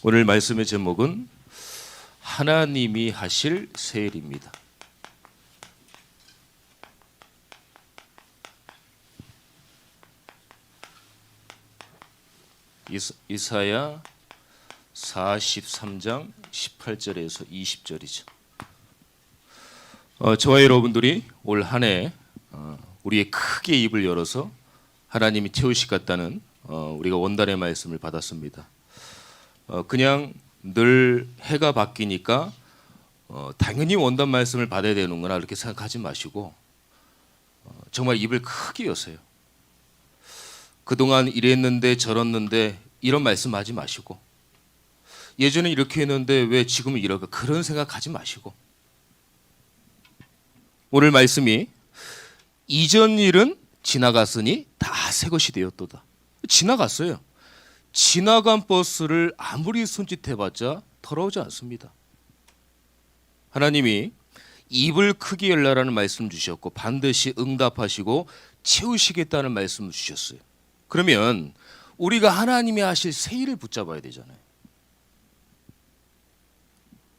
오늘 말씀의 제목은 하나님이 하실 새 일입니다. 이사야 43장 18절에서 20절이죠. 저와 여러분들이 올 한 해 우리의 크게 입을 열어서 하나님이 채우시겠다는 우리가 원단의 말씀을 받았습니다. 그냥 늘 해가 바뀌니까 당연히 원단 말씀을 받아야 되는구나 이렇게 생각하지 마시고 정말 입을 크게 여세요. 그동안 이랬는데 저랬는데 이런 말씀하지 마시고 예전에 이렇게 했는데 왜 지금은 이럴까 그런 생각하지 마시고 오늘 말씀이 이전 일은 지나갔으니 다 새 것이 되었도다. 지나갔어요. 지나간 버스를 아무리 손짓해봤자 더러우지 않습니다. 하나님이 입을 크게 열라라는 말씀 주셨고 반드시 응답하시고 채우시겠다는 말씀 주셨어요. 그러면 우리가 하나님이 하실 새 일을 붙잡아야 되잖아요.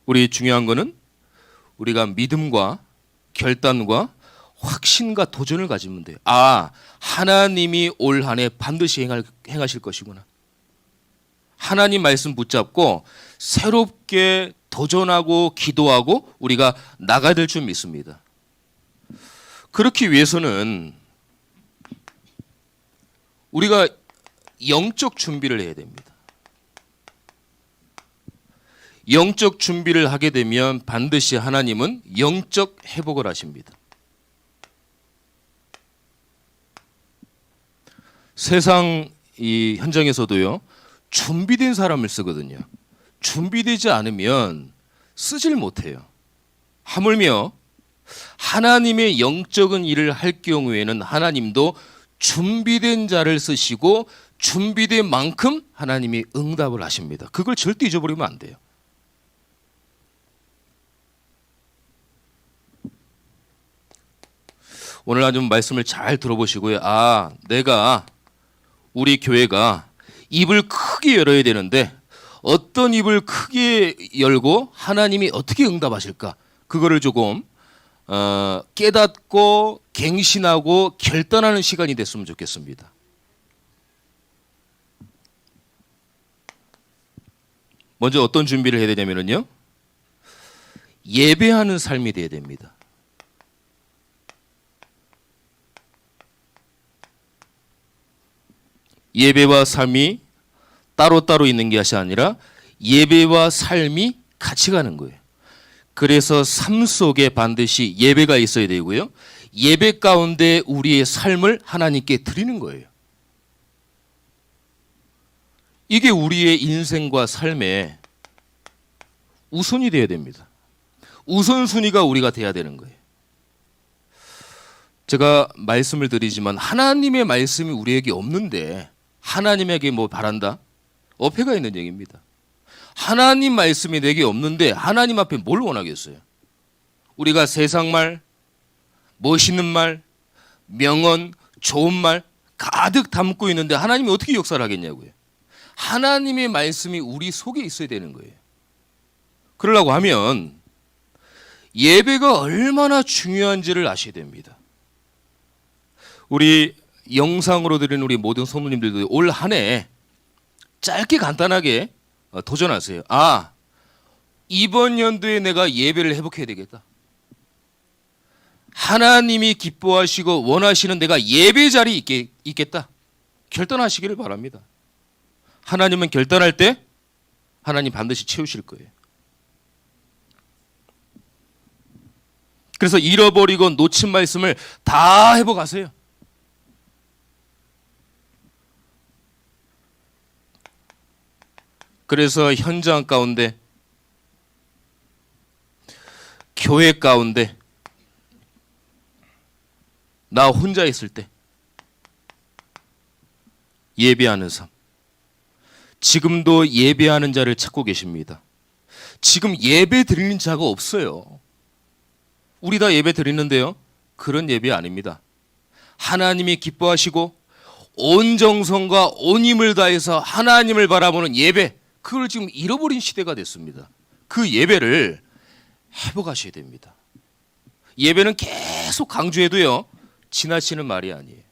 우리 중요한 거는 우리가 믿음과 결단과 확신과 도전을 가지면 돼요. 하나님이 올 한 해 반드시 행하실 것이구나. 하나님 말씀 붙잡고 새롭게 도전하고 기도하고 우리가 나가야 될 줄 믿습니다. 그렇기 위해서는 우리가 영적 준비를 해야 됩니다. 영적 준비를 하게 되면 반드시 하나님은 영적 회복을 하십니다. 세상 이 현장에서도요. 준비된 사람을 쓰거든요. 준비되지 않으면 쓰질 못해요. 하물며 하나님의 영적인 일을 할 경우에는 하나님도 준비된 자를 쓰시고 준비된 만큼 하나님이 응답을 하십니다. 그걸 절대 잊어버리면 안 돼요. 오늘 아주 말씀을 잘 들어보시고요. 우리 교회가 입을 크게 열어야 되는데 어떤 입을 크게 열고 하나님이 어떻게 응답하실까? 그거를 조금 깨닫고 갱신하고 결단하는 시간이 됐으면 좋겠습니다. 먼저 어떤 준비를 해야 되냐면요. 예배하는 삶이 돼야 됩니다. 예배와 삶이 따로따로 있는 것이 아니라 예배와 삶이 같이 가는 거예요. 그래서 삶 속에 반드시 예배가 있어야 되고요. 예배 가운데 우리의 삶을 하나님께 드리는 거예요. 이게 우리의 인생과 삶의 우선이 되어야 됩니다. 우선순위가 우리가 돼야 되는 거예요. 제가 말씀을 드리지만 하나님의 말씀이 우리에게 없는데 하나님에게 뭐 바란다? 어폐가 있는 얘기입니다. 하나님 말씀이 내게 없는데 하나님 앞에 뭘 원하겠어요? 우리가 세상 말, 멋있는 말, 명언, 좋은 말 가득 담고 있는데 하나님이 어떻게 역사를 하겠냐고요. 하나님의 말씀이 우리 속에 있어야 되는 거예요. 그러려고 하면 예배가 얼마나 중요한지를 아셔야 됩니다. 우리 영상으로 드리는 우리 모든 성도님들도 올 한 해 짧게 간단하게 도전하세요. 이번 연도에 내가 예배를 회복해야 되겠다. 하나님이 기뻐하시고 원하시는 내가 예배 자리에 있겠다. 결단하시기를 바랍니다. 하나님은 결단할 때 하나님 반드시 채우실 거예요. 그래서 잃어버리고 놓친 말씀을 다 회복하세요. 그래서 현장 가운데, 교회 가운데, 나 혼자 있을 때 예배하는 삶. 지금도 예배하는 자를 찾고 계십니다. 지금 예배 드리는 자가 없어요. 우리 다 예배 드리는데요. 그런 예배 아닙니다. 하나님이 기뻐하시고 온 정성과 온 힘을 다해서 하나님을 바라보는 예배, 그걸 지금 잃어버린 시대가 됐습니다. 그 예배를 회복하셔야 됩니다. 예배는 계속 강조해도요, 지나치는 말이 아니에요.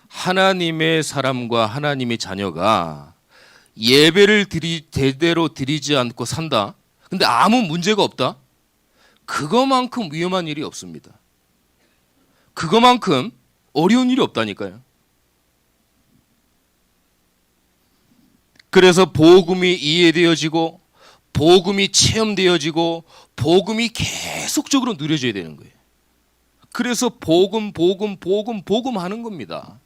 하나님의 사람과 하나님의 자녀가 예배를 제대로 드리지 않고 산다. 근데 아무 문제가 없다. 그거만큼 위험한 일이 없습니다. 그거만큼 어려운 일이 없다니까요. 그래서 복음이 이해되어지고 복음이 체험되어지고 복음이 계속적으로 누려져야 되는 거예요. 그래서 복음 하는 겁니다.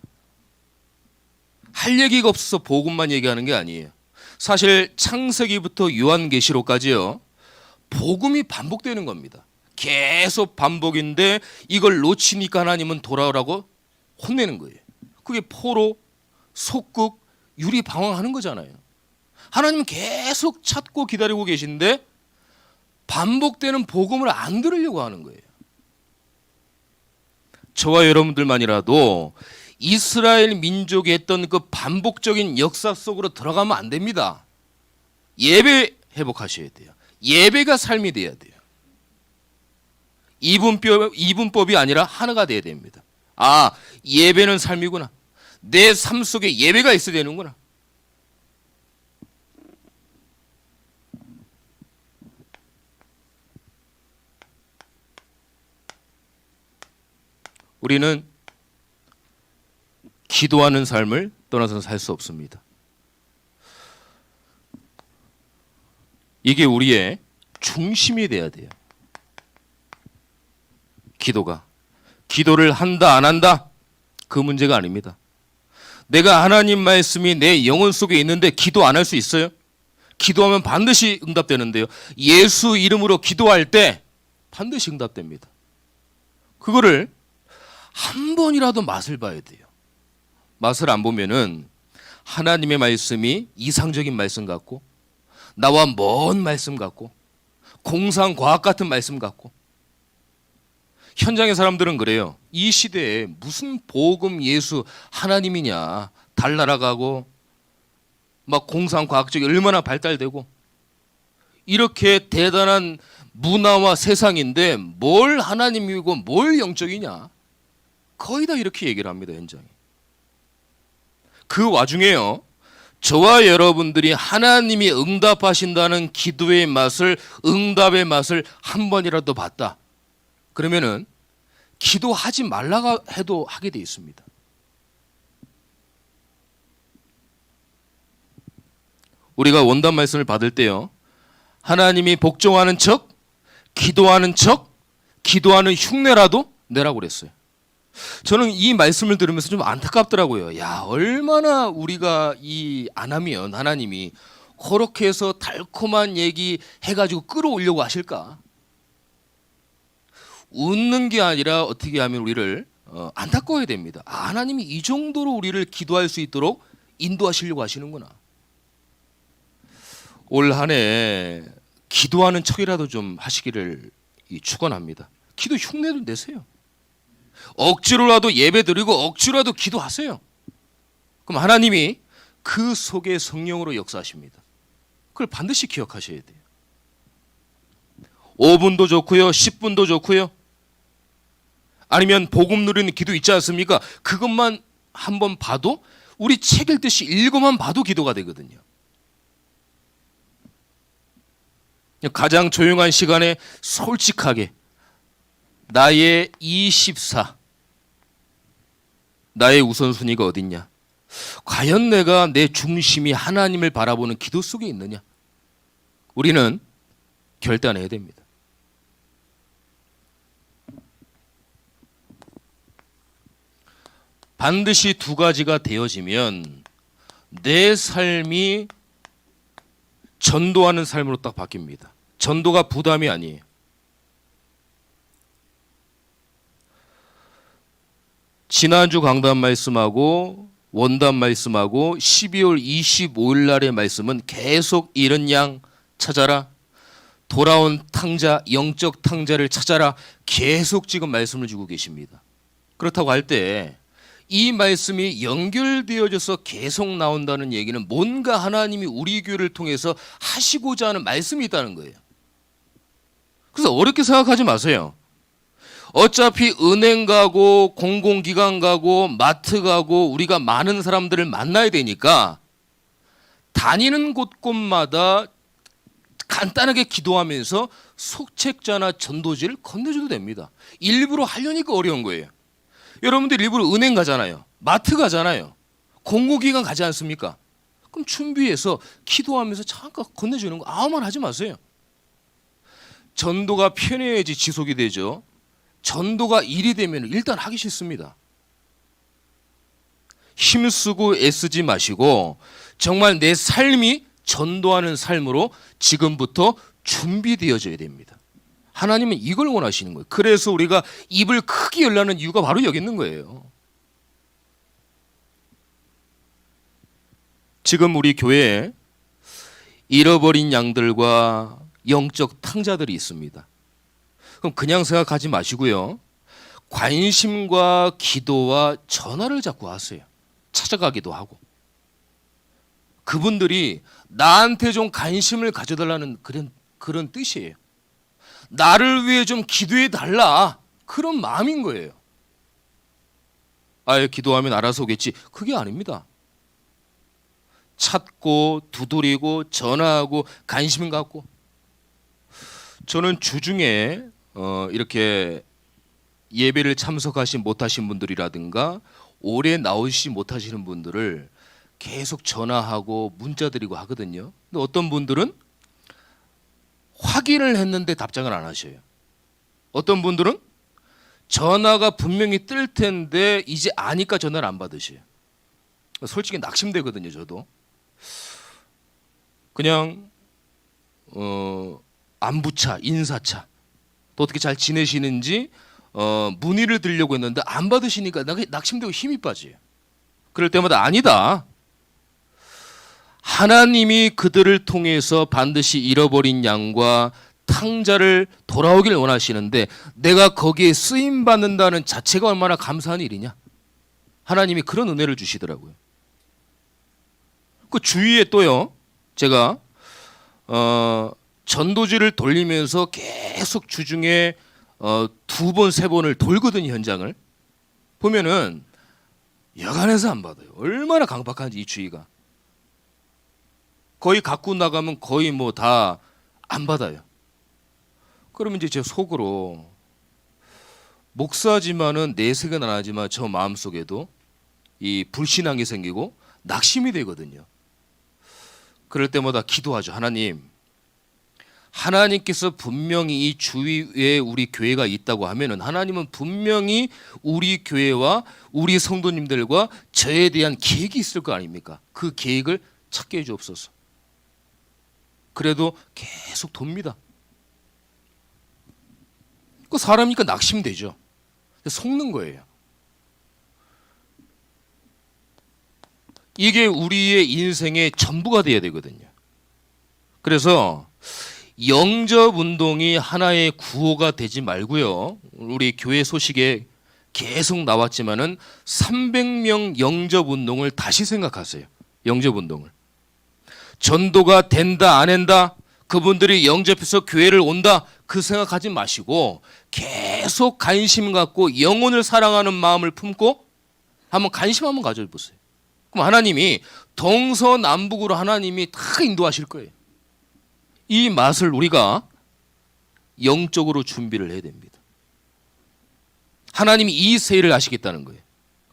할 얘기가 없어서 복음만 얘기하는 게 아니에요. 사실 창세기부터 요한계시록까지요, 복음이 반복되는 겁니다. 계속 반복인데 이걸 놓치니까 하나님은 돌아오라고 혼내는 거예요. 그게 포로, 속국, 유리방황하는 거잖아요. 하나님은 계속 찾고 기다리고 계신데 반복되는 복음을 안 들으려고 하는 거예요. 저와 여러분들만이라도 이스라엘 민족이 했던 그 반복적인 역사 속으로 들어가면 안 됩니다. 예배 회복하셔야 돼요. 예배가 삶이 돼야 돼요. 이분법이 아니라 하나가 돼야 됩니다. 아, 예배는 삶이구나. 내 삶 속에 예배가 있어야 되는구나. 우리는 기도하는 삶을 떠나서는 살 수 없습니다. 이게 우리의 중심이 돼야 돼요. 기도를 한다 안 한다 그 문제가 아닙니다. 내가 하나님 말씀이 내 영혼 속에 있는데 기도 안 할 수 있어요? 기도하면 반드시 응답되는데요. 예수 이름으로 기도할 때 반드시 응답됩니다. 그거를 한 번이라도 맛을 봐야 돼요. 맛을 안 보면은 하나님의 말씀이 이상적인 말씀 같고 나와 먼 말씀 같고 공상과학 같은 말씀 같고, 현장의 사람들은 그래요. 이 시대에 무슨 복음, 예수, 하나님이냐, 달 날아가고 막 공상과학적이 얼마나 발달되고 이렇게 대단한 문화와 세상인데 뭘 하나님이고 뭘 영적이냐, 거의 다 이렇게 얘기를 합니다. 현장에. 그 와중에요, 저와 여러분들이 하나님이 응답하신다는 기도의 맛을, 응답의 맛을 한 번이라도 봤다. 그러면은 기도하지 말라고 해도 하게 돼 있습니다. 우리가 원단 말씀을 받을 때요, 하나님이 복종하는 척, 기도하는 척, 기도하는 흉내라도 내라고 그랬어요. 저는 이 말씀을 들으면서 좀 안타깝더라고요. 야, 얼마나 우리가 안 하면 하나님이 그렇게 해서 달콤한 얘기 해가지고 끌어오려고 하실까? 웃는 게 아니라 어떻게 하면 우리를 안타까워야 됩니다. 아, 하나님이 이 정도로 우리를 기도할 수 있도록 인도하시려고 하시는구나. 올 한 해 기도하는 척이라도 좀 하시기를 축원합니다. 기도 흉내도 내세요. 억지로라도 예배 드리고 억지로라도 기도하세요. 그럼 하나님이 그 속에 성령으로 역사하십니다. 그걸 반드시 기억하셔야 돼요. 5분도 좋고요, 10분도 좋고요. 아니면 복음 누리는 기도 있지 않습니까? 그것만 한번 봐도, 우리 책 읽듯이 읽어만 봐도 기도가 되거든요. 가장 조용한 시간에 솔직하게 나의 24, 나의 우선순위가 어딨냐? 과연 내가 내 중심이 하나님을 바라보는 기도 속에 있느냐? 우리는 결단해야 됩니다. 반드시 두 가지가 되어지면 내 삶이 전도하는 삶으로 딱 바뀝니다. 전도가 부담이 아니에요. 지난주 강단 말씀하고 원단 말씀하고 12월 25일 날의 말씀은 계속 잃은 양 찾아라, 돌아온 탕자, 영적 탕자를 찾아라, 계속 지금 말씀을 주고 계십니다. 그렇다고 할 때 이 말씀이 연결되어져서 계속 나온다는 얘기는 뭔가 하나님이 우리 교회를 통해서 하시고자 하는 말씀이 있다는 거예요. 그래서 어렵게 생각하지 마세요. 어차피 은행 가고 공공기관 가고 마트 가고 우리가 많은 사람들을 만나야 되니까 다니는 곳곳마다 간단하게 기도하면서 속책자나 전도지를 건네줘도 됩니다. 일부러 하려니까 어려운 거예요. 여러분들 일부러 은행 가잖아요. 마트 가잖아요. 공공기관 가지 않습니까? 그럼 준비해서 기도하면서 잠깐 건네주는 거 아무 말 하지 마세요. 전도가 편해야지 지속이 되죠. 전도가 일이 되면 일단 하기 싫습니다. 힘쓰고 애쓰지 마시고 정말 내 삶이 전도하는 삶으로 지금부터 준비되어져야 됩니다. 하나님은 이걸 원하시는 거예요. 그래서 우리가 입을 크게 열라는 이유가 바로 여기 있는 거예요. 지금 우리 교회에 잃어버린 양들과 영적 탕자들이 있습니다. 그럼 그냥 생각하지 마시고요. 관심과 기도와 전화를 자꾸 하세요. 찾아가기도 하고. 그분들이 나한테 좀 관심을 가져달라는 그런 뜻이에요. 나를 위해 좀 기도해 달라. 그런 마음인 거예요. 아예 기도하면 알아서 오겠지. 그게 아닙니다. 찾고 두드리고 전화하고 관심 갖고. 저는 주중에 이렇게 예배를 참석하지 못하신 분들이라든가 오래 나오시 못하시는 분들을 계속 전화하고 문자 드리고 하거든요. 근데 어떤 분들은 확인을 했는데 답장을 안 하셔요. 어떤 분들은 전화가 분명히 뜰 텐데 이제 아니까 전화를 안 받으셔요. 솔직히 낙심되거든요. 저도 그냥 안부차, 인사차, 또 어떻게 잘 지내시는지 문의를 드리려고 했는데 안 받으시니까 낙심되고 힘이 빠져요. 그럴 때마다 아니다. 하나님이 그들을 통해서 반드시 잃어버린 양과 탕자를 돌아오길 원하시는데 내가 거기에 쓰임 받는다는 자체가 얼마나 감사한 일이냐. 하나님이 그런 은혜를 주시더라고요. 그 주위에 또요. 제가 전도지를 돌리면서 계속 주중에 2번, 3번을 돌거든요. 현장을. 보면은 여간해서 안 받아요. 얼마나 강박한지 이 주의가. 거의 갖고 나가면 거의 뭐 다 안 받아요. 그러면 이제 제 속으로 목사지만은 내색은 안 하지만 저 마음속에도 이 불신앙이 생기고 낙심이 되거든요. 그럴 때마다 기도하죠. 하나님께서 분명히 이 주위에 우리 교회가 있다고 하면은 하나님은 분명히 우리 교회와 우리 성도님들과 저에 대한 계획이 있을 거 아닙니까? 그 계획을 찾게 해주옵소서. 그래도 계속 돕니다. 그 사람이니까 낙심되죠. 속는 거예요. 이게 우리의 인생의 전부가 돼야 되거든요. 그래서 영접 운동이 하나의 구호가 되지 말고요. 우리 교회 소식에 계속 나왔지만은 300명 영접 운동을 다시 생각하세요. 영접 운동을. 전도가 된다 안 된다. 그분들이 영접해서 교회를 온다. 그 생각하지 마시고 계속 관심 갖고 영혼을 사랑하는 마음을 품고 한번 관심 한번 가져보세요. 그럼 하나님이 동서남북으로 하나님이 다 인도하실 거예요. 이 맛을 우리가 영적으로 준비를 해야 됩니다. 하나님이 이 세일을 하시겠다는 거예요.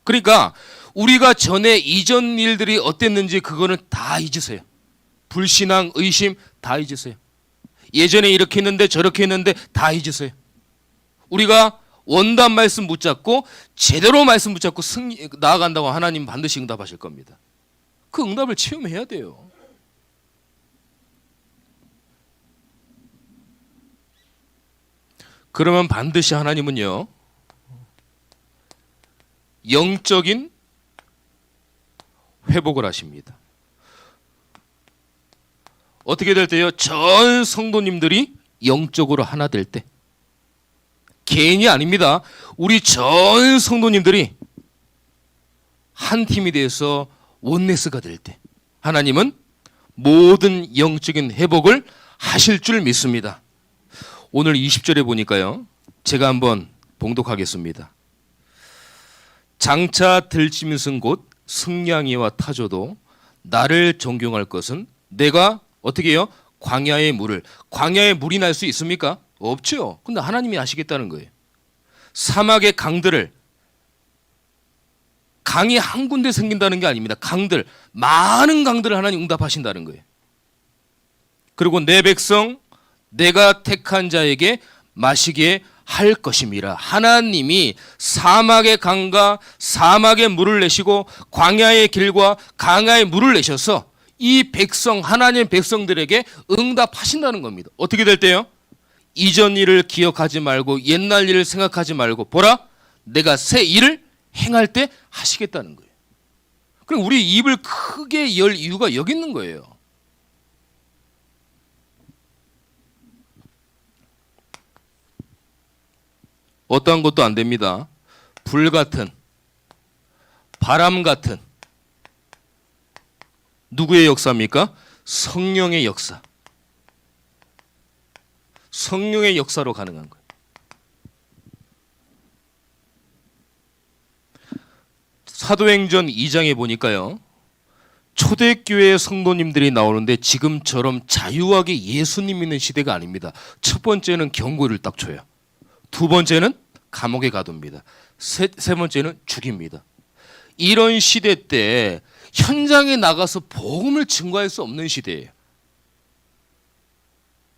그러니까 우리가 전에 이전 일들이 어땠는지 그거는 다 잊으세요. 불신앙, 의심 다 잊으세요. 예전에 이렇게 했는데 저렇게 했는데 다 잊으세요. 우리가 원단 말씀 붙잡고 제대로 말씀 붙잡고 나아간다고 하나님 반드시 응답하실 겁니다. 그 응답을 체험해야 돼요. 그러면 반드시 하나님은요, 영적인 회복을 하십니다. 어떻게 될 때요? 전 성도님들이 영적으로 하나 될 때. 개인이 아닙니다. 우리 전 성도님들이 한 팀이 돼서 원네스가 될 때 하나님은 모든 영적인 회복을 하실 줄 믿습니다. 오늘 20절에 보니까요. 제가 한번 봉독하겠습니다. 장차 들짐승 곧 승냥이와 타조도 나를 존경할 것은 내가 어떻게 해요? 광야의 물이 날 수 있습니까? 없죠. 근데 하나님이 하시겠다는 거예요. 사막의 강들을, 강이 한 군데 생긴다는 게 아닙니다. 많은 강들을 하나님 응답하신다는 거예요. 그리고 내 백성 내가 택한 자에게 마시게 할 것임이라. 하나님이 사막의 강과 사막의 물을 내시고 광야의 길과 강야의 물을 내셔서 이 백성, 하나님의 백성들에게 응답하신다는 겁니다. 어떻게 될 때요? 이전 일을 기억하지 말고 옛날 일을 생각하지 말고 보라, 내가 새 일을 행할 때 하시겠다는 거예요. 그럼 우리 입을 크게 열 이유가 여기 있는 거예요. 어떠한 것도 안 됩니다. 불같은, 바람 같은 누구의 역사입니까? 성령의 역사. 성령의 역사로 가능한 거예요. 사도행전 2장에 보니까요. 초대교회 성도님들이 나오는데 지금처럼 자유하게 예수님 믿는 시대가 아닙니다. 첫 번째는 경고를 딱 줘요. 두 번째는 감옥에 가둡니다. 세 번째는 죽입니다. 이런 시대 때 현장에 나가서 복음을 증거할 수 없는 시대예요.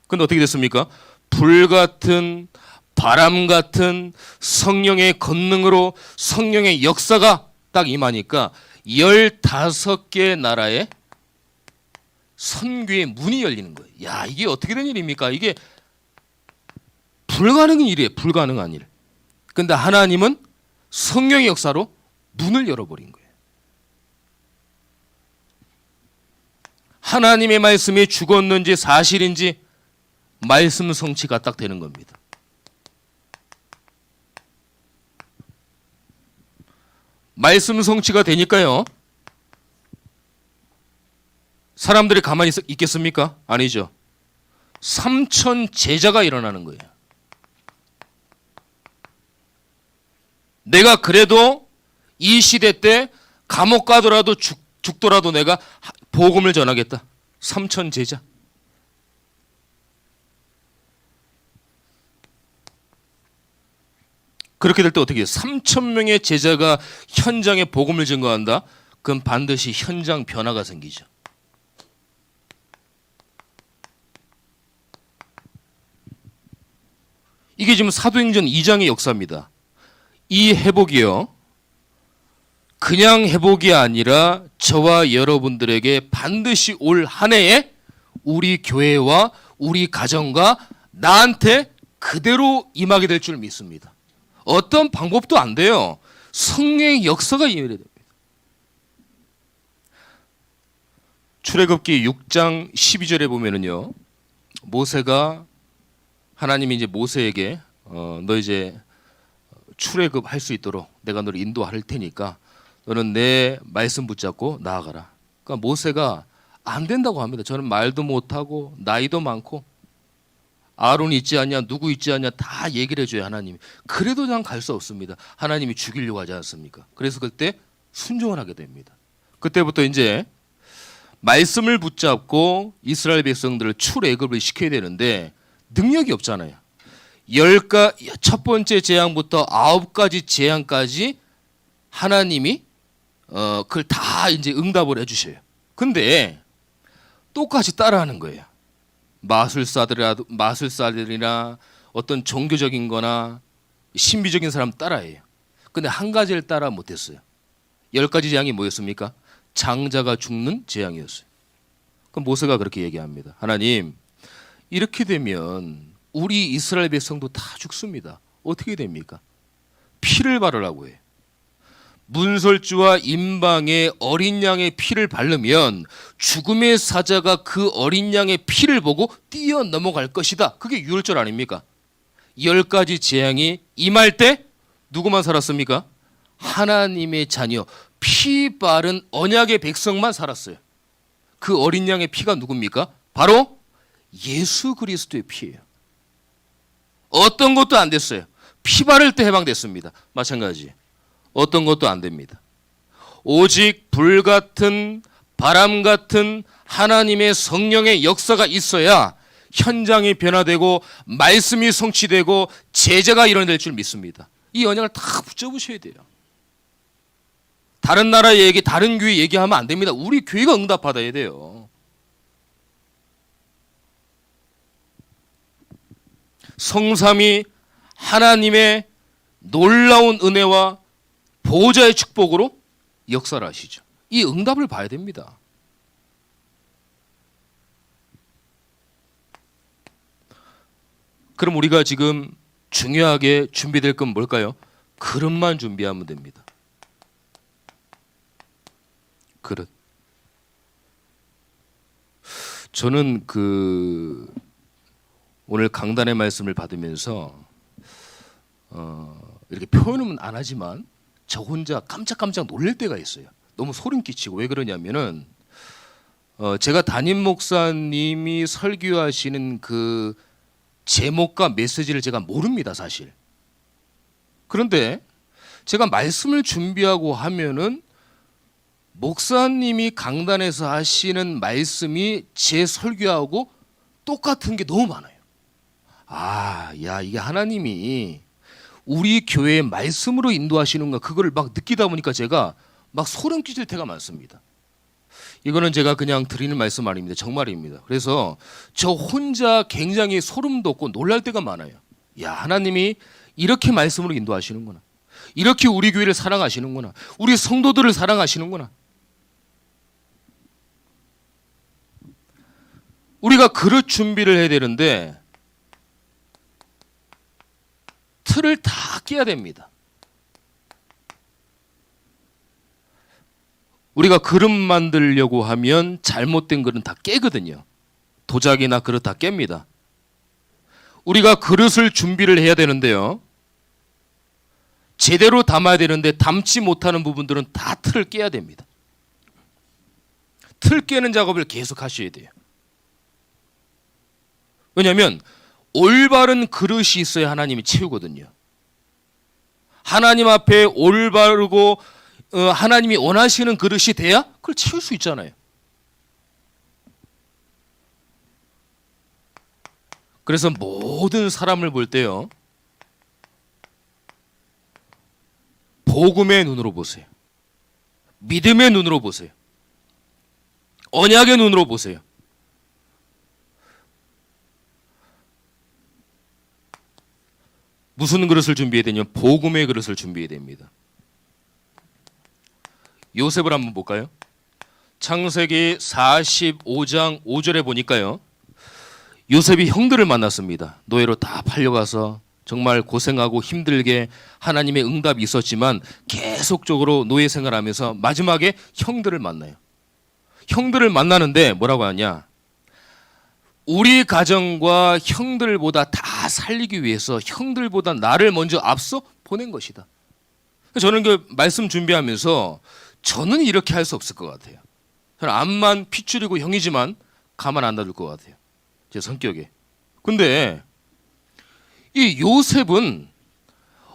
그런데 어떻게 됐습니까? 불같은, 바람 같은 성령의 권능으로 성령의 역사가 딱 임하니까 15개 나라에 선교의 문이 열리는 거예요. 야, 이게 어떻게 된 일입니까? 이게 불가능한 일이에요. 불가능한 일. 근데 하나님은 성령의 역사로 문을 열어버린 거예요. 하나님의 말씀이 죽었는지 사실인지 말씀 성취가 딱 되는 겁니다. 말씀 성취가 되니까요. 사람들이 가만히 있겠습니까? 아니죠. 3천 제자가 일어나는 거예요. 내가 그래도 이 시대 때 감옥 가더라도 죽더라도 내가 복음을 전하겠다. 3천 제자. 그렇게 될 때 어떻게 해요? 3천 명의 제자가 현장에 복음을 증거한다? 그럼 반드시 현장 변화가 생기죠. 이게 지금 사도행전 2장의 역사입니다. 이 회복이요. 그냥 회복이 아니라 저와 여러분들에게 반드시 올 한 해에 우리 교회와 우리 가정과 나한테 그대로 임하게 될 줄 믿습니다. 어떤 방법도 안 돼요. 성령의 역사가 임해야 됩니다. 출애굽기 6장 12절에 보면은요. 모세가 하나님이 이제 모세에게 너 이제 출애굽할 수 있도록 내가 너를 인도할 테니까 너는 내 말씀 붙잡고 나아가라. 그러니까 모세가 안 된다고 합니다. 저는 말도 못하고 나이도 많고 아론 있지 않냐 누구 있지 않냐 다 얘기를 해줘요. 하나님이. 그래도 난 갈 수 없습니다. 하나님이 죽이려고 하지 않습니까? 그래서 그때 순종을 하게 됩니다. 그때부터 이제 말씀을 붙잡고 이스라엘 백성들을 출애굽을 시켜야 되는데 능력이 없잖아요. 첫 번째 재앙부터 9가지 재앙까지 하나님이 그걸 다 이제 응답을 해주셔요. 근데 똑같이 따라하는 거예요. 마술사들이나 어떤 종교적인 거나 신비적인 사람 따라해요. 근데 한 가지를 따라 못했어요. 10가지 재앙이 뭐였습니까? 장자가 죽는 재앙이었어요. 그럼 모세가 그렇게 얘기합니다. 하나님, 이렇게 되면 우리 이스라엘 백성도 다 죽습니다. 어떻게 됩니까? 피를 바르라고 해요. 문설주와 임방에 어린 양의 피를 바르면 죽음의 사자가 그 어린 양의 피를 보고 뛰어넘어갈 것이다. 그게 유월절 아닙니까? 10가지 재앙이 임할 때 누구만 살았습니까? 하나님의 자녀 피 바른 언약의 백성만 살았어요. 그 어린 양의 피가 누굽니까? 바로 예수 그리스도의 피예요. 어떤 것도 안 됐어요. 피 바를 때 해방됐습니다. 마찬가지. 어떤 것도 안 됩니다. 오직 불같은 바람 같은 하나님의 성령의 역사가 있어야 현장이 변화되고 말씀이 성취되고 제자가 일어날 줄 믿습니다. 이 언약을 다 붙잡으셔야 돼요. 다른 나라 얘기, 다른 교회 얘기하면 안 됩니다. 우리 교회가 응답받아야 돼요. 성삼위 하나님의 놀라운 은혜와 보호자의 축복으로 역사를 하시죠. 이 응답을 봐야 됩니다. 그럼 우리가 지금 중요하게 준비될 건 뭘까요? 그릇만 준비하면 됩니다. 그릇. 저는 오늘 강단의 말씀을 받으면서 이렇게 표현은 안 하지만 저 혼자 깜짝깜짝 놀랄 때가 있어요. 너무 소름 끼치고. 왜 그러냐면은 제가 담임 목사님이 설교하시는 그 제목과 메시지를 제가 모릅니다, 사실. 그런데 제가 말씀을 준비하고 하면은 목사님이 강단에서 하시는 말씀이 제 설교하고 똑같은 게 너무 많아요. 야, 이게 하나님이 우리 교회의 말씀으로 인도하시는가, 그거를 막 느끼다 보니까 제가 막 소름 끼칠 때가 많습니다. 이거는 제가 그냥 드리는 말씀 아닙니다. 정말입니다. 그래서 저 혼자 굉장히 소름 돋고 놀랄 때가 많아요. 야, 하나님이 이렇게 말씀으로 인도하시는구나. 이렇게 우리 교회를 사랑하시는구나. 우리 성도들을 사랑하시는구나. 우리가 그릇 준비를 해야 되는데 틀을 다 깨야 됩니다. 우리가 그릇 만들려고 하면 잘못된 그릇 다 깨거든요. 도자기나 그릇 다 깹니다. 우리가 그릇을 준비를 해야 되는데요. 제대로 담아야 되는데 담지 못하는 부분들은 다 틀을 깨야 됩니다. 틀 깨는 작업을 계속 하셔야 돼요. 왜냐하면 올바른 그릇이 있어야 하나님이 채우거든요. 하나님 앞에 올바르고 하나님이 원하시는 그릇이 돼야 그걸 채울 수 있잖아요. 그래서 모든 사람을 볼 때요, 복음의 눈으로 보세요. 믿음의 눈으로 보세요. 언약의 눈으로 보세요. 무슨 그릇을 준비해야 되냐면 복음의 그릇을 준비해야 됩니다. 요셉을 한번 볼까요? 창세기 45장 5절에 보니까요, 요셉이 형들을 만났습니다. 노예로 다 팔려가서 정말 고생하고 힘들게 하나님의 응답이 있었지만 계속적으로 노예 생활하면서 마지막에 형들을 만나요. 형들을 만나는데 뭐라고 하냐? 우리 가정과 형들보다 다 살리기 위해서 형들보다 나를 먼저 앞서 보낸 것이다. 저는 그 말씀 준비하면서 저는 이렇게 할 수 없을 것 같아요. 저는 암만 핏줄이고 형이지만 가만 안 놔둘 것 같아요. 제 성격에. 근데 이 요셉은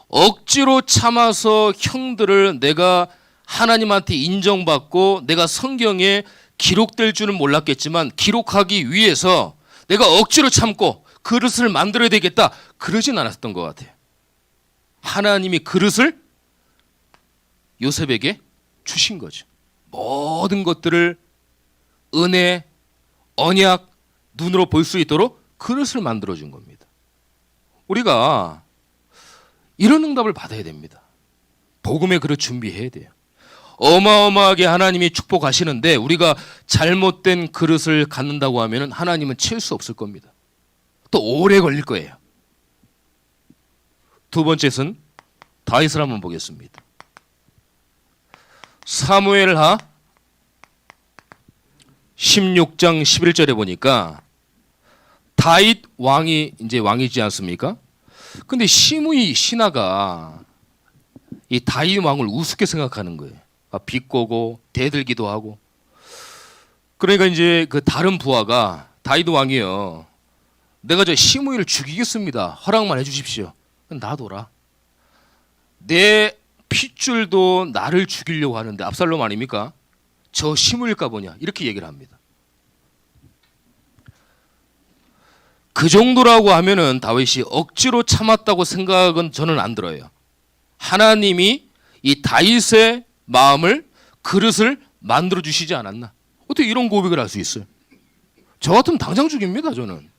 억지로 참아서 형들을 내가 하나님한테 인정받고 내가 성경에 기록될 줄은 몰랐겠지만 기록하기 위해서 내가 억지로 참고 그릇을 만들어야 되겠다, 그러진 않았던 것 같아요. 하나님이 그릇을 요셉에게 주신 거죠. 모든 것들을 은혜, 언약, 눈으로 볼 수 있도록 그릇을 만들어준 겁니다. 우리가 이런 응답을 받아야 됩니다. 복음의 그릇 준비해야 돼요. 어마어마하게 하나님이 축복하시는데 우리가 잘못된 그릇을 갖는다고 하면 하나님은 채울 수 없을 겁니다. 또 오래 걸릴 거예요. 두 번째는 다윗을 한번 보겠습니다. 사무엘하 16장 11절에 보니까 다윗 왕이 이제 왕이지 않습니까? 근데 시므이 신하가 이 다윗 왕을 우습게 생각하는 거예요. 비꼬고 대들기도 하고. 그러니까 이제 그 다른 부하가 다윗 왕이요, 내가 저 시므이를 죽이겠습니다. 허락만 해주십시오. 놔둬라. 내 핏줄도 나를 죽이려고 하는데 압살롬 아닙니까? 저 시므일까 보냐 이렇게 얘기를 합니다. 그 정도라고 하면은 다윗이 억지로 참았다고 생각은 저는 안 들어요. 하나님이 이 다윗의 마음을, 그릇을 만들어 주시지 않았나? 어떻게 이런 고백을 할 수 있어요? 저 같으면 당장 죽입니다. 저는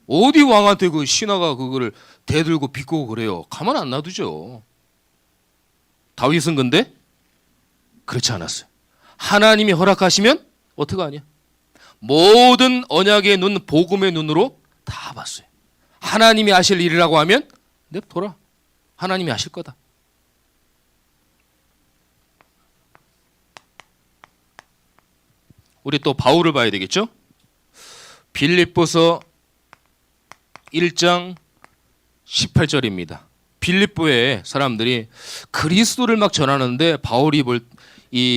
어디 왕한테 그 신하가 그거를 대들고 비꼬고 그래요. 가만 안 놔두죠. 다윗은 근데 그렇지 않았어요. 하나님이 허락하시면 어떡하냐? 모든 언약의 눈, 복음의 눈으로 다 봤어요. 하나님이 하실 일이라고 하면 냅둬라. 하나님이 하실 거다. 우리 또 바울을 봐야 되겠죠? 빌립보서 1장 18절입니다. 빌립보에 사람들이 그리스도를 막 전하는데 바울이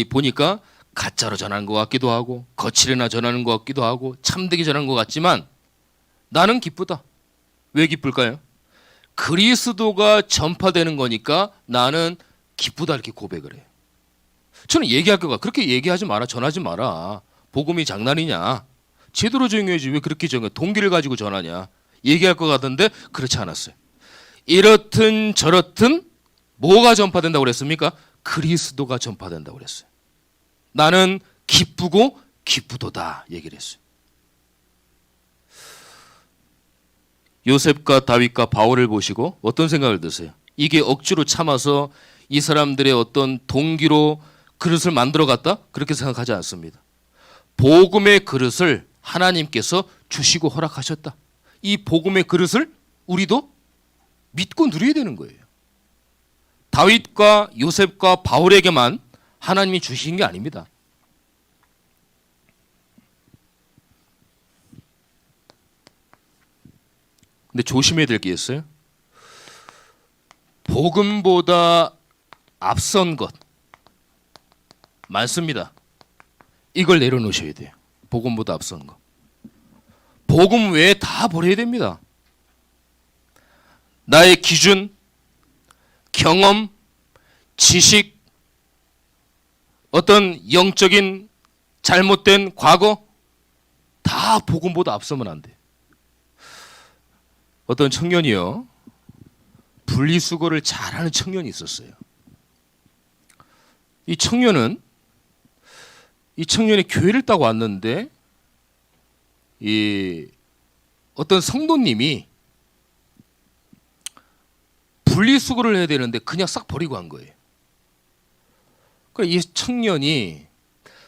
보니까 가짜로 전하는 것 같기도 하고 거칠이나 전하는 것 같기도 하고 참되게 전하는 것 같지만 나는 기쁘다. 왜 기쁠까요? 그리스도가 전파되는 거니까 나는 기쁘다 이렇게 고백을 해요. 저는 얘기할 거가 그렇게 얘기하지 마라, 전하지 마라. 복음이 장난이냐? 제대로 정해야지 왜 그렇게 정해? 동기를 가지고 전하냐? 얘기할 것 같은데 그렇지 않았어요. 이렇든 저렇든 뭐가 전파된다고 그랬습니까? 그리스도가 전파된다고 그랬어요. 나는 기쁘고 기쁘도다 얘기를 했어요. 요셉과 다윗과 바울을 보시고 어떤 생각을 드세요? 이게 억지로 참아서 이 사람들의 어떤 동기로 그릇을 만들어 갔다? 그렇게 생각하지 않습니다. 복음의 그릇을 하나님께서 주시고 허락하셨다. 이 복음의 그릇을 우리도 믿고 누려야 되는 거예요. 다윗과 요셉과 바울에게만 하나님이 주신 게 아닙니다. 근데 조심해야 될 게 있어요. 복음보다 앞선 것 많습니다. 이걸 내려놓으셔야 돼요. 복음보다 앞선 것. 복음 외에 다 버려야 됩니다. 나의 기준, 경험, 지식, 어떤 영적인 잘못된 과거 다 복음보다 앞서면 안 돼. 어떤 청년이요, 분리수거를 잘하는 청년이 있었어요. 이 청년이 교회를 딱 왔는데 어떤 성도님이 분리수거를 해야 되는데 그냥 싹 버리고 한 거예요. 그러니까 이 청년이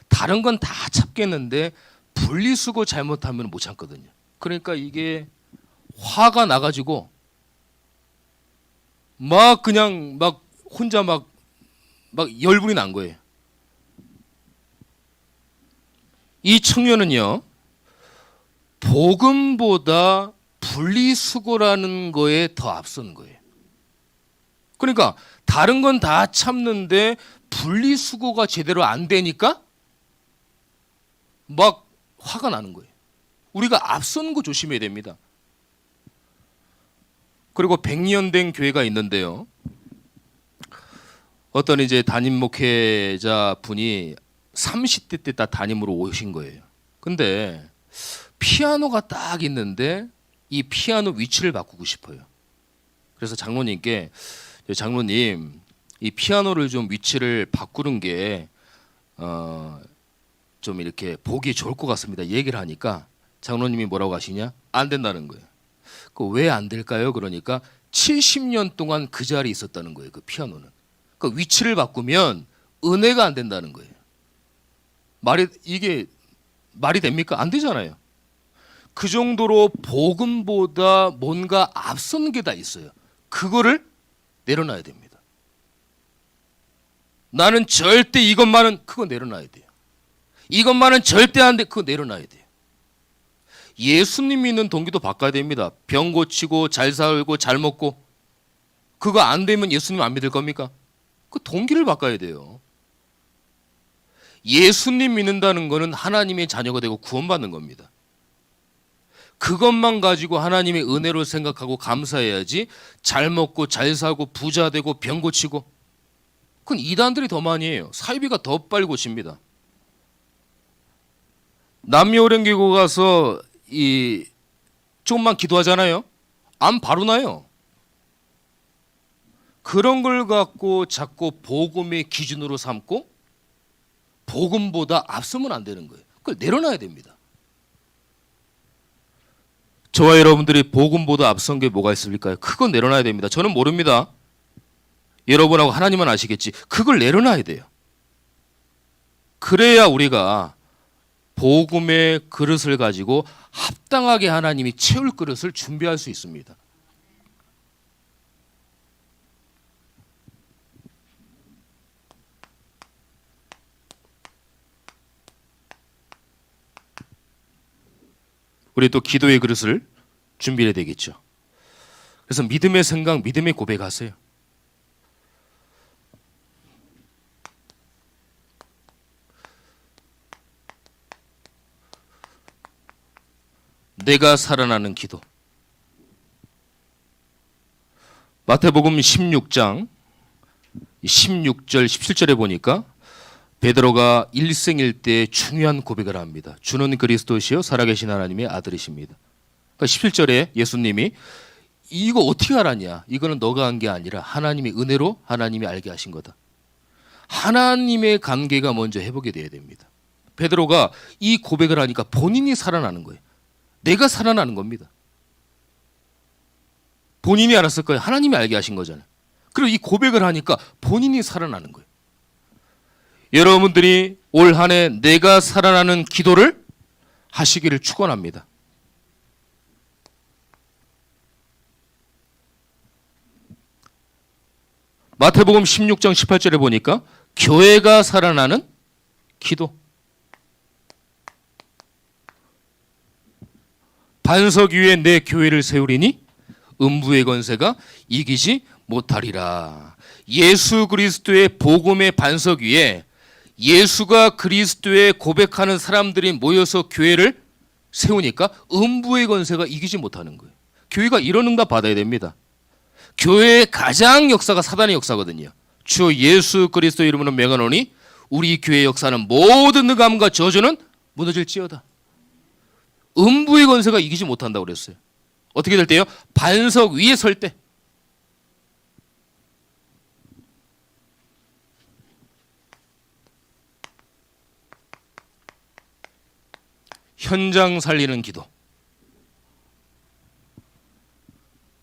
다른 건 다 참겠는데 분리수거 잘못하면 못 참거든요. 그러니까 이게 화가 나가지고 그냥 혼자 막 열불이 난 거예요. 이 청년은요, 복음보다 분리수거라는 거에 더 앞선 거예요. 그러니까 다른 건 다 참는데 분리수거가 제대로 안 되니까 막 화가 나는 거예요. 우리가 앞선 거 조심해야 됩니다. 그리고 100년 된 교회가 있는데요, 어떤 이제 담임 목회자 분이 30대 때 딱 담임으로 오신 거예요. 근데 피아노가 딱 있는데 이 피아노 위치를 바꾸고 싶어요. 그래서 장로님께, 장로님 이 피아노를 좀 위치를 바꾸는 게 좀 이렇게 보기 좋을 것 같습니다 얘기를 하니까 장로님이 뭐라고 하시냐? 안 된다는 거예요. 그 왜 안 될까요? 그러니까 70년 동안 그 자리에 있었다는 거예요. 그 피아노는. 그 위치를 바꾸면 은혜가 안 된다는 거예요. 이게 말이 됩니까? 안 되잖아요. 그 정도로 복음보다 뭔가 앞선 게 다 있어요. 그거를 내려놔야 됩니다. 나는 절대 이것만은 그거 내려놔야 돼요. 이것만은 절대 안 돼. 그거 내려놔야 돼요. 예수님 믿는 동기도 바꿔야 됩니다. 병 고치고 잘 살고 잘 먹고 그거 안 되면 예수님 안 믿을 겁니까? 그 동기를 바꿔야 돼요. 예수님 믿는다는 것은 하나님의 자녀가 되고 구원받는 겁니다. 그것만 가지고 하나님의 은혜로 생각하고 감사해야지 잘 먹고 잘 사고 부자 되고 병 고치고 그건 이단들이 더 많이 해요. 사이비가 더 빨리 고칩니다. 남미오랭교구 가서 조금만 기도하잖아요. 암 바로 나요. 그런 걸 갖고 자꾸 복음의 기준으로 삼고 복음보다 앞서면 안 되는 거예요. 그걸 내려놔야 됩니다. 저와 여러분들이 복음보다 앞선 게 뭐가 있을까요? 그건 내려놔야 됩니다. 저는 모릅니다. 여러분하고 하나님은 아시겠지. 그걸 내려놔야 돼요. 그래야 우리가 복음의 그릇을 가지고 합당하게 하나님이 채울 그릇을 준비할 수 있습니다. 우리 또 기도의 그릇을 준비해야 되겠죠. 그래서 믿음의 생각, 믿음의 고백하세요. 내가 살아나는 기도. 마태복음 16장 16절 17절에 보니까 베드로가 일생일대에 중요한 고백을 합니다. 주는 그리스도시요 살아계신 하나님의 아들이십니다. 그러니까 17절에 예수님이 이거 어떻게 알았냐? 이거는 너가 한 게 아니라 하나님의 은혜로 하나님이 알게 하신 거다. 하나님의 관계가 먼저 회복이 돼야 됩니다. 베드로가 이 고백을 하니까 본인이 살아나는 거예요. 내가 살아나는 겁니다. 본인이 알았을 거예요. 하나님이 알게 하신 거잖아요. 그리고 이 고백을 하니까 본인이 살아나는 거예요. 여러분들이 올 한 해 내가 살아나는 기도를 하시기를 축원합니다. 마태복음 16장 18절에 보니까 교회가 살아나는 기도. 반석 위에 내 교회를 세우리니 음부의 권세가 이기지 못하리라. 예수 그리스도의 복음의 반석 위에 예수가 그리스도의 고백하는 사람들이 모여서 교회를 세우니까 음부의 권세가 이기지 못하는 거예요. 교회가 이런 응답 받아야 됩니다. 교회의 가장 역사가 사단의 역사거든요. 주 예수 그리스도 이름으로 명하노니 우리 교회의 역사는 모든 흑암과 저주는 무너질지어다. 음부의 권세가 이기지 못한다고 그랬어요. 어떻게 될 때요? 반석 위에 설 때. 현장 살리는 기도.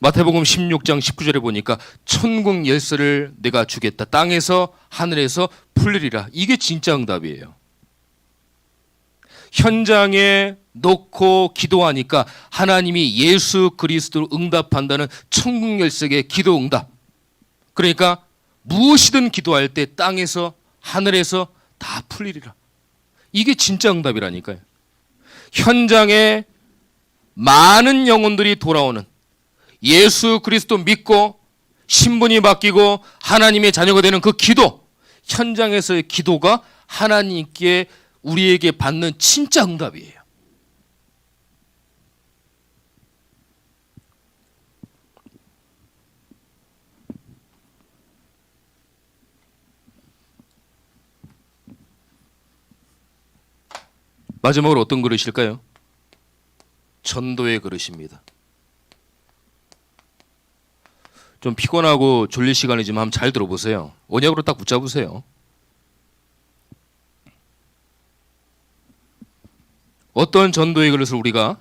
마태복음 16장 19절에 보니까 천국 열쇠를 내가 주겠다. 땅에서 하늘에서 풀리리라. 이게 진짜 응답이에요. 현장에 놓고 기도하니까 하나님이 예수 그리스도로 응답한다는 천국 열쇠의 기도 응답. 그러니까 무엇이든 기도할 때 땅에서 하늘에서 다 풀리리라. 이게 진짜 응답이라니까요. 현장에 많은 영혼들이 돌아오는 예수 그리스도 믿고 신분이 바뀌고 하나님의 자녀가 되는 그 기도, 현장에서의 기도가 하나님께 우리에게 받는 진짜 응답이에요. 마지막으로 어떤 그릇일까요? 전도의 그릇입니다. 좀 피곤하고 졸릴 시간이지만 한번 잘 들어보세요. 언약으로 딱 붙잡으세요. 어떤 전도의 그릇을 우리가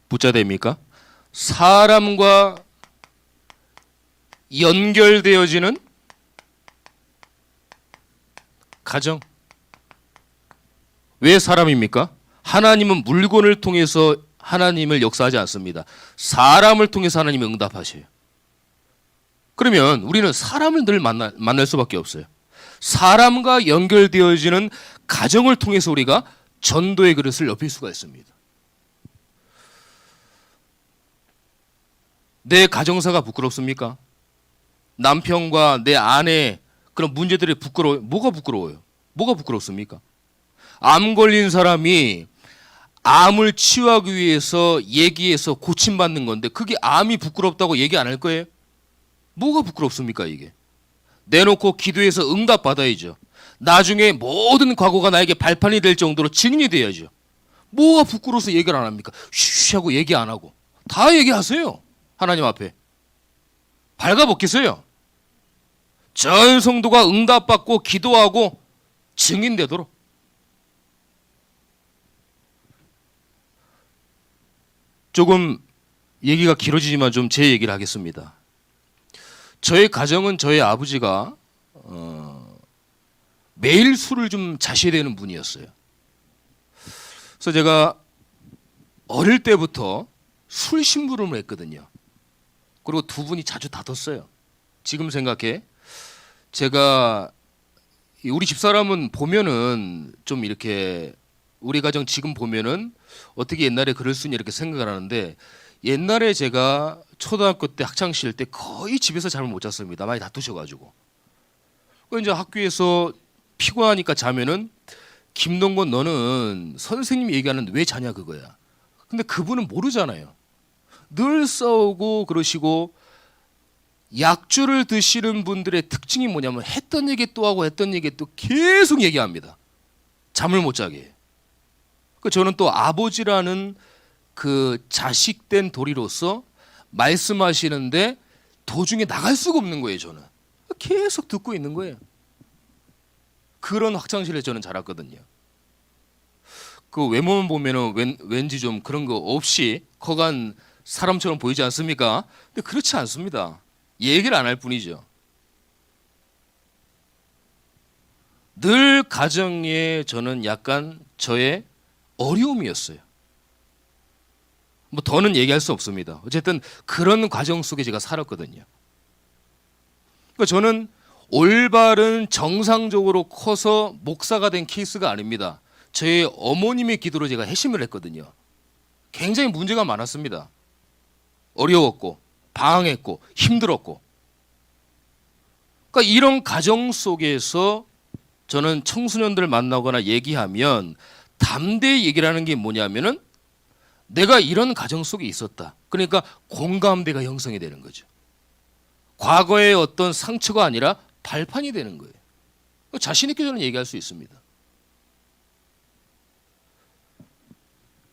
붙잡아야 됩니까? 사람과 연결되어지는 가정. 왜 사람입니까? 하나님은 물건을 통해서 하나님을 역사하지 않습니다. 사람을 통해서 하나님이 응답하셔요. 그러면 우리는 사람을 늘 만날 수밖에 없어요. 사람과 연결되어지는 가정을 통해서 우리가 전도의 그릇을 엎을 수가 있습니다. 내 가정사가 부끄럽습니까? 남편과 내 아내 그런 문제들이 부끄러워요. 뭐가 부끄러워요? 뭐가 부끄럽습니까? 암 걸린 사람이 암을 치유하기 위해서 얘기해서 고침받는 건데 그게 암이 부끄럽다고 얘기 안 할 거예요? 뭐가 부끄럽습니까 이게? 내놓고 기도해서 응답 받아야죠. 나중에 모든 과거가 나에게 발판이 될 정도로 증인이 돼야죠. 뭐가 부끄러워서 얘기를 안 합니까? 쉬쉬 하고 얘기 안 하고. 다 얘기하세요. 하나님 앞에. 발가벗기세요. 전 성도가 응답받고 기도하고 증인되도록. 조금 얘기가 길어지지만 좀 제 얘기를 하겠습니다. 저희 가정은 저희 아버지가 매일 술을 좀 자셔야 되는 분이었어요. 그래서 제가 어릴 때부터 술 심부름을 했거든요. 그리고 두 분이 자주 다퉜어요. 지금 생각해 제가 우리 집사람은 보면은 좀 이렇게 우리 가정 지금 보면은 어떻게 옛날에 그럴 수 있냐 이렇게 생각을 하는데 옛날에 제가 초등학교 때 학창 시절 때 거의 집에서 잠을 못 잤습니다. 많이 다투셔가지고. 그 이제 학교에서 피곤하니까 자면은 김동건 너는 선생님이 얘기하는데 왜 자냐 그거야. 근데 그분은 모르잖아요. 늘 싸우고 그러시고 약주를 드시는 분들의 특징이 뭐냐면 했던 얘기 또 하고 했던 얘기 또 계속 얘기합니다. 잠을 못 자게. 저는 또 아버지라는 그 자식된 도리로서 말씀하시는데 도중에 나갈 수가 없는 거예요. 저는 계속 듣고 있는 거예요. 그런 학창시절에 저는 자랐거든요. 그 외모만 보면은 왠지 좀 그런 거 없이 커간 사람처럼 보이지 않습니까? 근데 그렇지 않습니다. 얘기를 안 할 뿐이죠. 늘 가정에 저는 약간 저의 어려움이었어요. 뭐 더는 얘기할 수 없습니다. 어쨌든 그런 과정 속에 제가 살았거든요. 그러니까 저는 올바른 정상적으로 커서 목사가 된 케이스가 아닙니다. 저의 어머님의 기도로 제가 회심을 했거든요. 굉장히 문제가 많았습니다. 어려웠고 방황했고 힘들었고. 그러니까 이런 가정 속에서 저는 청소년들 만나거나 얘기하면 담대히 얘기를 하는 게 뭐냐면은 내가 이런 가정 속에 있었다. 그러니까 공감대가 형성이 되는 거죠. 과거의 어떤 상처가 아니라 발판이 되는 거예요. 자신 있게 저는 얘기할 수 있습니다.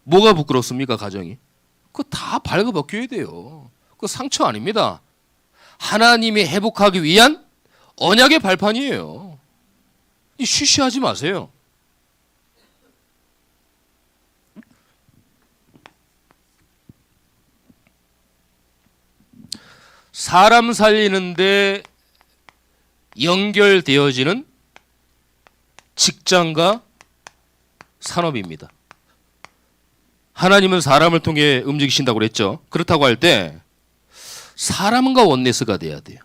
뭐가 부끄럽습니까 가정이? 그거 다 발가벗겨야 돼요. 그거 상처 아닙니다. 하나님이 회복하기 위한 언약의 발판이에요. 쉬쉬하지 마세요. 사람 살리는데 연결되어지는 직장과 산업입니다. 하나님은 사람을 통해 움직이신다고 그랬죠. 그렇다고 할 때 사람과 원네스가 돼야 돼요.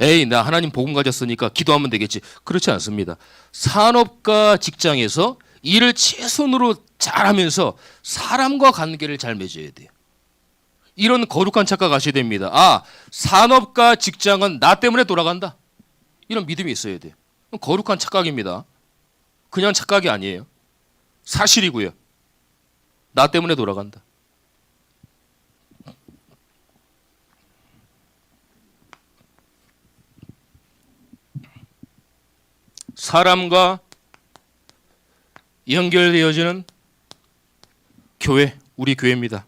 에이, 나 하나님 복음 가졌으니까 기도하면 되겠지. 그렇지 않습니다. 산업과 직장에서 일을 최선으로 잘하면서 사람과 관계를 잘 맺어야 돼요. 이런 거룩한 착각 하셔야 됩니다. 아, 산업과 직장은 나 때문에 돌아간다. 이런 믿음이 있어야 돼요. 거룩한 착각입니다. 그냥 착각이 아니에요. 사실이고요. 나 때문에 돌아간다. 사람과 연결되어지는 교회, 우리 교회입니다.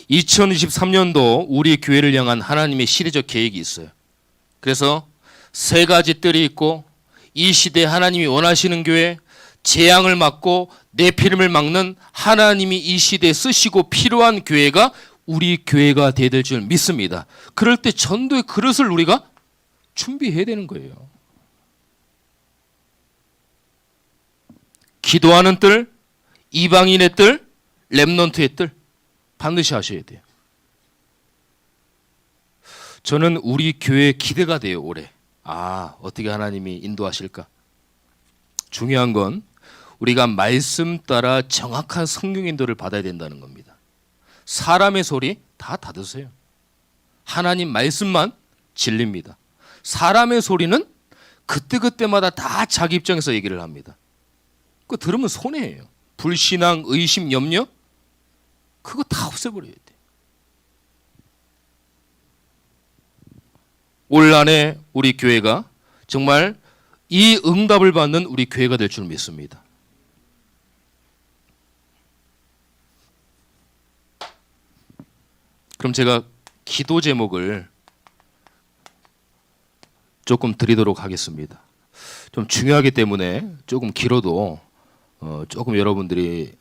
2023년도 우리 교회를 향한 하나님의 시대적 계획이 있어요. 그래서 세 가지 뜰이 있고 이 시대에 하나님이 원하시는 교회, 재앙을 막고 내피림을 막는 하나님이 이 시대에 쓰시고 필요한 교회가 우리 교회가 되어야 될 줄 믿습니다. 그럴 때 전도의 그릇을 우리가 준비해야 되는 거예요. 기도하는 뜰, 이방인의 뜰, 렘넌트의 뜰 반드시 하셔야 돼요. 저는 우리 교회에 기대가 돼요. 올해. 아, 어떻게 하나님이 인도하실까? 중요한 건 우리가 말씀 따라 정확한 성령 인도를 받아야 된다는 겁니다. 사람의 소리 다 닫으세요. 하나님 말씀만 진리입니다. 사람의 소리는 그때그때마다 다 자기 입장에서 얘기를 합니다. 그거 들으면 손해예요. 불신앙, 의심, 염려 그거 다 없애버려야 돼. 올 한해 우리 교회가 정말 이 응답을 받는 우리 교회가 될 줄 믿습니다. 그럼 제가 기도 제목을 조금 드리도록 하겠습니다. 좀 중요하기 때문에 조금 길어도 조금 여러분들이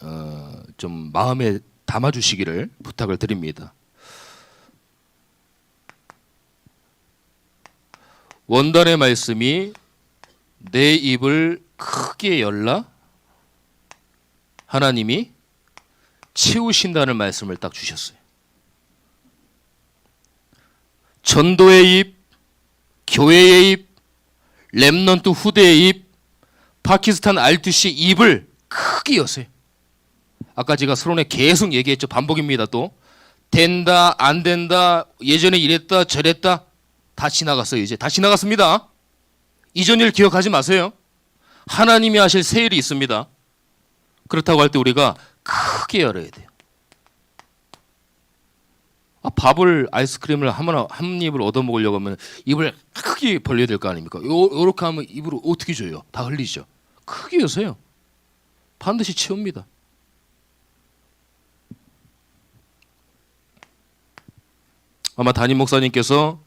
좀 마음에 담아주시기를 부탁을 드립니다. 원단의 말씀이 내 입을 크게 열라 하나님이 채우신다는 말씀을 딱 주셨어요. 전도의 입, 교회의 입, 렘넌트 후대의 입, 파키스탄 RTC 입을 크게 여세요. 아까 제가 서론에 계속 얘기했죠. 반복입니다. 또 된다 안 된다 예전에 이랬다 저랬다 다 지나갔어요. 이제 다 지나갔습니다. 이전 일 기억하지 마세요. 하나님이 하실 새 일이 있습니다. 그렇다고 할 때 우리가 크게 열어야 돼요. 밥을 아이스크림을 한 입을 얻어 먹으려고 하면 입을 크게 벌려야 될 거 아닙니까? 요렇게 하면 입으로 어떻게 줘요? 다 흘리죠. 크게 여세요. 반드시 채웁니다. 아마 담임 목사님께서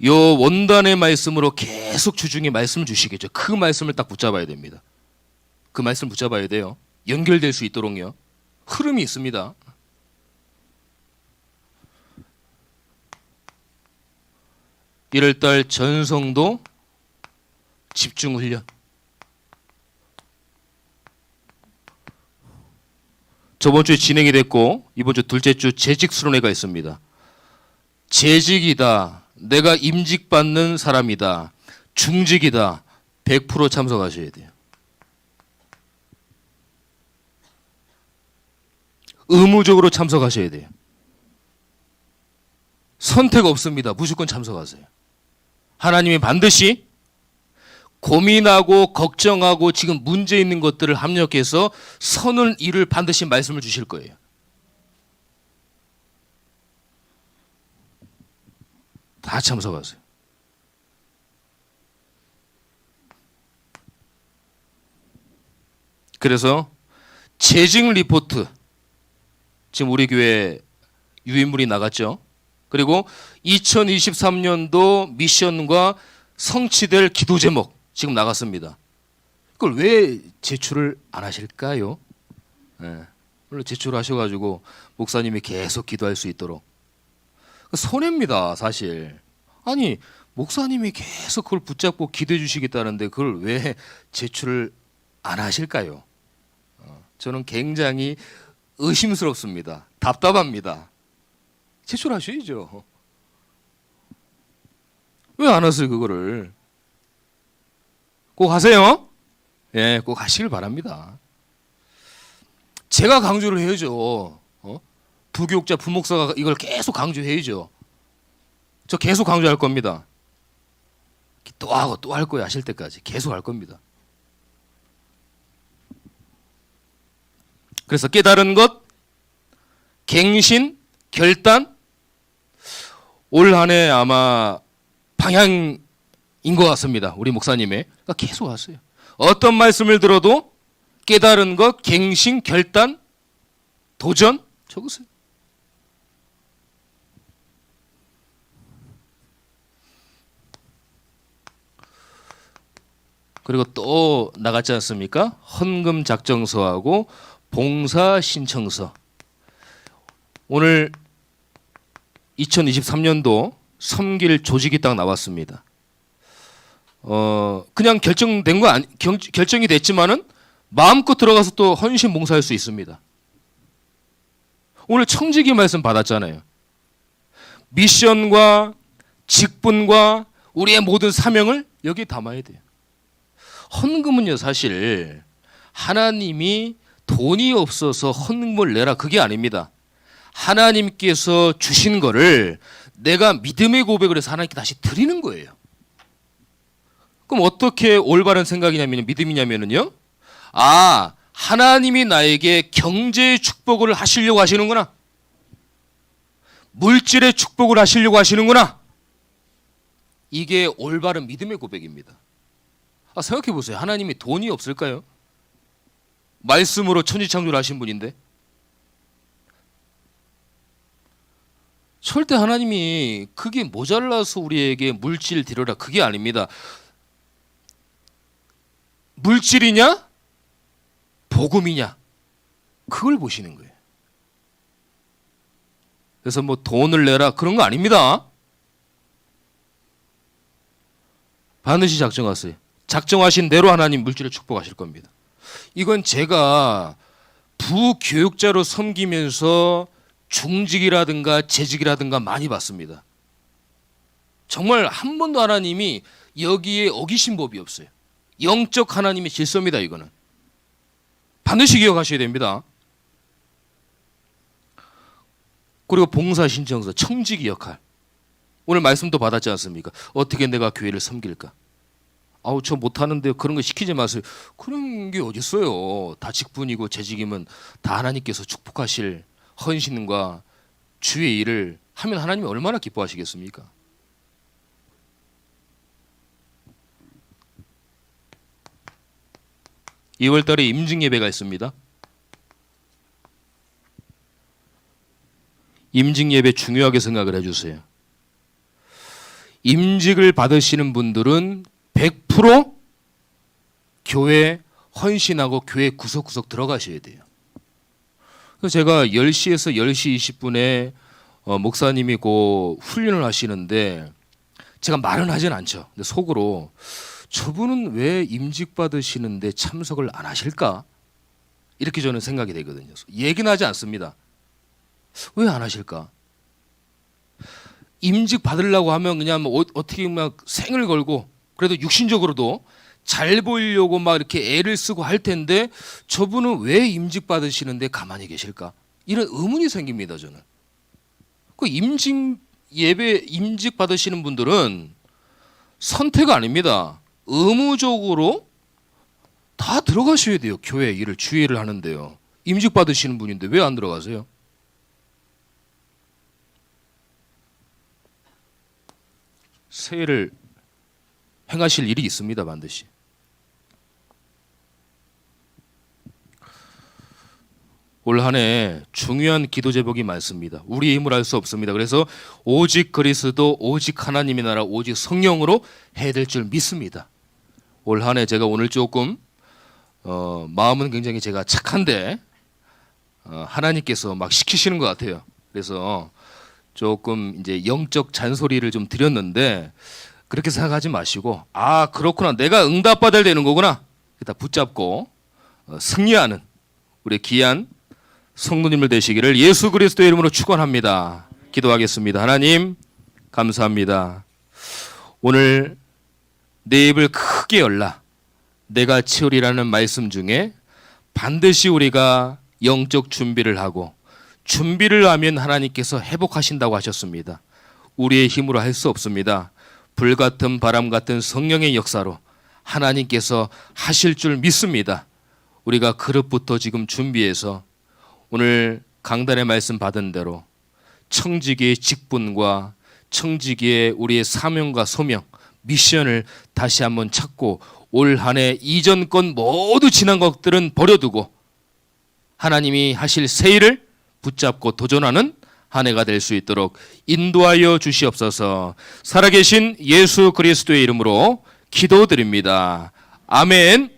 요 원단의 말씀으로 계속 주중에 말씀을 주시겠죠. 그 말씀을 딱 붙잡아야 됩니다. 그 말씀 붙잡아야 돼요. 연결될 수 있도록요. 흐름이 있습니다. (1월달) 전성도 집중훈련. 저번 주에 진행이 됐고 이번 주 둘째 주 재직 수련회가 있습니다. 재직이다. 내가 임직받는 사람이다. 중직이다. 100% 참석하셔야 돼요. 의무적으로 참석하셔야 돼요. 선택 없습니다. 무조건 참석하세요. 하나님이 반드시 고민하고 걱정하고 지금 문제 있는 것들을 합력해서 선을 이룰 반드시 말씀을 주실 거예요. 다 참석하세요. 그래서 재직 리포트 지금 우리 교회 유인물이 나갔죠. 그리고 2023년도 미션과 성취될 기도 제목 지금 나갔습니다. 그걸 왜 제출을 안 하실까요? 네. 물론 제출하셔가지고 목사님이 계속 기도할 수 있도록. 손해입니다, 사실. 아니 목사님이 계속 그걸 붙잡고 기도해 주시겠다는데 그걸 왜 제출을 안 하실까요? 저는 굉장히 의심스럽습니다. 답답합니다. 제출하셔야죠. 왜 안 하세요 그거를? 꼭 하세요. 예, 꼭 하시길 바랍니다. 제가 강조를 해야죠. 부교육자 부목사가 이걸 계속 강조해야죠. 저 계속 강조할 겁니다. 또 하고 또 할 거예요. 하실 때까지 계속 할 겁니다. 그래서 깨달은 것, 갱신, 결단, 올 한 해 아마 방향인 것 같습니다. 우리 목사님의. 그러니까 계속 하세요. 어떤 말씀을 들어도 깨달은 것, 갱신, 결단, 도전 적으세요. 그리고 또 나갔지 않습니까? 헌금 작정서하고 봉사 신청서. 오늘 2023년도 섬길 조직이 딱 나왔습니다. 그냥 결정된 거 결정이 됐지만은 마음껏 들어가서 또 헌신 봉사할 수 있습니다. 오늘 청지기 말씀 받았잖아요. 미션과 직분과 우리의 모든 사명을 여기에 담아야 돼요. 헌금은요 사실 하나님이 돈이 없어서 헌금을 내라 그게 아닙니다. 하나님께서 주신 거를 내가 믿음의 고백을 해서 하나님께 다시 드리는 거예요. 그럼 어떻게 올바른 생각이냐면 믿음이냐면은요. 아, 하나님이 나에게 경제의 축복을 하시려고 하시는구나. 물질의 축복을 하시려고 하시는구나. 이게 올바른 믿음의 고백입니다. 생각해 보세요. 하나님이 돈이 없을까요? 말씀으로 천지창조를 하신 분인데. 절대 하나님이 그게 모자라서 우리에게 물질 드려라, 그게 아닙니다. 물질이냐 복음이냐, 그걸 보시는 거예요. 그래서 뭐 돈을 내라 그런 거 아닙니다. 반드시 작정하세요. 작정하신 대로 하나님 물질을 축복하실 겁니다. 이건 제가 부교육자로 섬기면서 중직이라든가 재직이라든가 많이 봤습니다. 정말 한 번도 하나님이 여기에 어기신 법이 없어요. 영적 하나님의 질서입니다. 이거는 반드시 기억하셔야 됩니다. 그리고 봉사 신청서, 청지기 역할. 오늘 말씀도 받았지 않습니까? 어떻게 내가 교회를 섬길까? 아우, 저 못하는데요. 그런 거 시키지 마세요. 그런 게 어디 있어요. 다 직분이고 재직이면 다 하나님께서 축복하실 헌신과 주의 일을 하면 하나님이 얼마나 기뻐하시겠습니까? (2월) 달에 임직 예배가 있습니다. 임직 예배 중요하게 생각을 해주세요. 임직을 받으시는 분들은 100% 교회 헌신하고 교회 구석구석 들어가셔야 돼요. 그래서 제가 10시에서 10시 20분에 목사님이 그 훈련을 하시는데 제가 말은 하진 않죠. 근데 속으로 저분은 왜 임직 받으시는데 참석을 안 하실까? 이렇게 저는 생각이 되거든요. 얘기는 하지 않습니다. 왜 안 하실까? 임직 받으려고 하면 그냥 뭐 어떻게 막 생을 걸고 그래도 육신적으로도 잘 보이려고 막 이렇게 애를 쓰고 할 텐데 저분은 왜 임직 받으시는데 가만히 계실까? 이런 의문이 생깁니다. 저는. 그 임직 예배 임직 받으시는 분들은 선택 아닙니다. 의무적으로 다 들어가셔야 돼요. 교회 일을 주의 일을 하는데요. 임직 받으시는 분인데 왜 안 들어가세요? 새해를 행하실 일이 있습니다. 반드시. 올 한 해 중요한 기도 제목이 많습니다. 우리의 힘으로 할 수 없습니다. 그래서 오직 그리스도, 오직 하나님의 나라, 오직 성령으로 해야 될 줄 믿습니다. 올 한 해 제가 오늘 조금 마음은 굉장히 제가 착한데 하나님께서 막 시키시는 것 같아요. 그래서 조금 이제 영적 잔소리를 좀 드렸는데 그렇게 생각하지 마시고, 아 그렇구나, 내가 응답받아야 되는 거구나, 다 붙잡고 승리하는 우리 귀한 성도님들 되시기를 예수 그리스도의 이름으로 축원합니다. 기도하겠습니다. 하나님 감사합니다. 오늘 내 입을 크게 열라 내가 채우리라는 말씀 중에 반드시 우리가 영적 준비를 하고 준비를 하면 하나님께서 회복하신다고 하셨습니다. 우리의 힘으로 할 수 없습니다. 불같은 바람 같은 성령의 역사로 하나님께서 하실 줄 믿습니다. 우리가 그릇부터 지금 준비해서 오늘 강단의 말씀 받은 대로 청지기의 직분과 청지기의 우리의 사명과 소명, 미션을 다시 한번 찾고 올 한 해 이전 건 모두 지난 것들은 버려두고 하나님이 하실 새 일을 붙잡고 도전하는 한 해가 될 수 있도록 인도하여 주시옵소서. 살아계신 예수 그리스도의 이름으로 기도드립니다. 아멘.